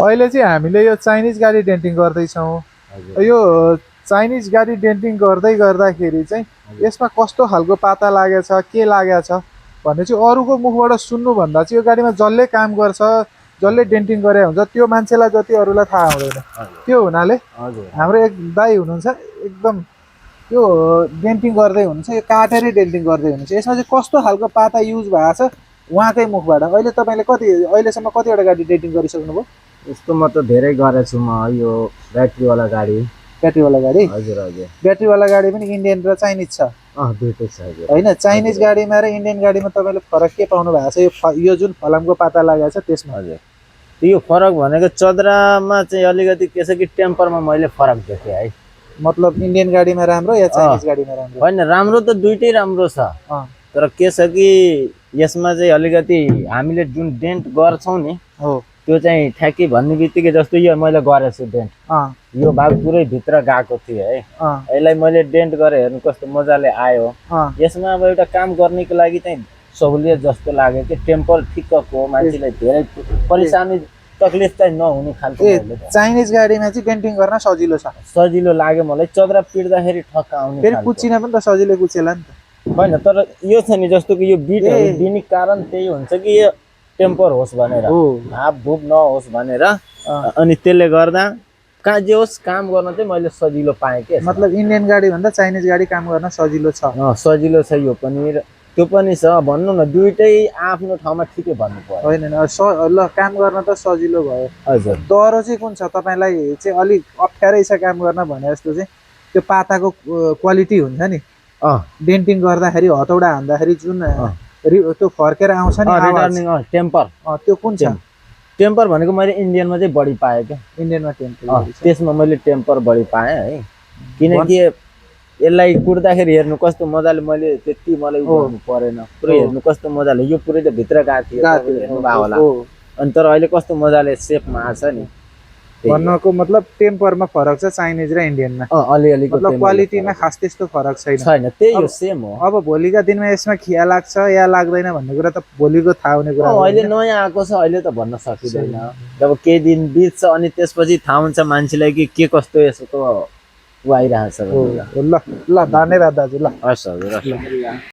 अहिले चाहिँ हामीले यो चाइनिज गाडी डेन्टिङ गर्दैछौँ। हजुर यो चाइनिज गाडी डेन्टिङ गर्दै गर्दाखेरि चाहिँ यसमा कस्तो खालको पाता लागेछ के लागेको छ भन्ने चाहिँ अरूको मुखबाट सुन्नुभन्दा चाहिँ यो गाडीमा जसले काम गर्छ जसले डेन्टिङ गरे हुन्छ त्यो मान्छेलाई जति अरूलाई थाहा हुँदैन। हजुर त्यो हुनाले हजुर हाम्रो एक दाइ हुनुहुन्छ एकदम यो डेन्टिङ गर्दै हुनुहुन्छ, यो काटेरै डेन्टिङ गर्दै हुनुहुन्छ। यसमा चाहिँ कस्तो खालको पाता युज भएको छ उहाँकै मुखबाट। अहिले तपाईँले अहिलेसम्म कतिवटा गाडी डेन्टिङ गरिसक्नुभयो? यस्तो म त धेरै गरेछु म यो ब्याट्रीवाला गाडी। ब्याट्रीवाला गाडी? हजुर हजुर ब्याट्रीवाला गाडी पनि इन्डियन र चाइनिज छ दुइटै छ हजुर। होइन? चाइनिज गाडीमा र इन्डियन गाडीमा तपाईँले फरक के पाउनु भएको छ? यो जुन फलामको पाता लागेको छ त्यसमा? हजुर यो फरक भनेको चद्रामा चाहिँ अलिकति के छ कि टेम्परमा मैले फरक देखेँ है। मतलब इन्डियन गाडीमा राम्रो या चाइनिज गाडीमा राम्रो? होइन राम्रो त दुइटै राम्रो छ, तर के छ कि यसमा चाहिँ अलिकति हामीले जुन डेन्ट गर्छौँ नि हो त्यो चाहिँ ठ्याक्कै भन्ने बित्तिकै जस्तो यो मैले गरेछु डेन्ट, यो भाग पुरै भित्र गएको थियो है। यसलाई मैले डेन्ट गरेँ, हेर्नु कस्तो मजाले आयो। यसमा अब एउटा काम गर्नेको लागि चाहिँ सहुलियत जस्तो लाग्यो कि टेम्पर ठिक्कको मान्छेलाई धेरै परेसानी तकलिफ चाहिँ नहुने खालको। चाइनिज गाडीमा चाहिँ डेन्टिङ गर्न सजिलो छ? सजिलो लाग्यो मलाई, चद्रा पिट्दाखेरि ठक्क आउने। फेरि कुचिन पनि त सजिलै कुचेला नि त? होइन, तर यो छ नि जस्तो कि यो बिटहरू दिने कारण त्यही हुन्छ कि यो टेम्पर होस् भनेर, हाफ भुप नहोस् भनेर। अनि त्यसले गर्दा कहाँ जे होस् काम गर्न चाहिँ मैले सजिलो पाएँ के। मतलब इन्डियन गाडी भन्दा चाइनिज गाडी काम गर्न सजिलो छ? सजिलो छ यो पनि र त्यो पनि छ। भन्नु न दुइटै आफ्नो ठाउँमा ठिकै भन्नु पर्यो। होइन ल काम गर्न त सजिलो भयो। हजुर डह्रो चाहिँ कुन छ तपाईँलाई चाहिँ? अलिक अप्ठ्यारै छ काम गर्न भने जस्तो चाहिँ त्यो पाताको क्वालिटी हुन्छ नि, डेन्टिङ गर्दाखेरि हतौडा हान्दाखेरि जुन त्यो फर्केर आउँछ नि आवाज, टेम्पर, त्यो कुन छ? टेम्पर भनेको मैले इन्डियनमा चाहिँ बढी पाएँ क्या। इन्डियनमा टेम्पर? त्यसमा मैले टेम्पर बढी पाएँ है, किनकि यसलाई कुट्दाखेरि हेर्नु कस्तो मजाले, मैले त्यति मलाई गर्नु परेन, पुरै हेर्नु कस्तो मजाले, यो पुरै त भित्र गएको थियो हेर्नु भयो होला। अनि तर अहिले कस्तो मजाले सेपमा आछ नि। भन्नुको मतलब टेम्परमा फरक छ चाइनिज र इन्डियनमा? अलिअलि, मतलब क्वालिटीमा खास त्यस्तो फरक छैन? त्यही हो, सेम हो। अब भोलिका दिनमा यसमा खिया लाग्छ या लाग्दैन भन्ने कुरा त भोलिको थाहा हुने कुरा। अहिले नयाँ आएको छ, अहिले त भन्न सकिँदैन। जब केही दिन बित्छ अनि त्यसपछि थाहा हुन्छ मान्छेलाई कि के कस्तो यसको ऊ आइरहेछ। ल ल धन्यवाद दाजु। ल हस् हजुर।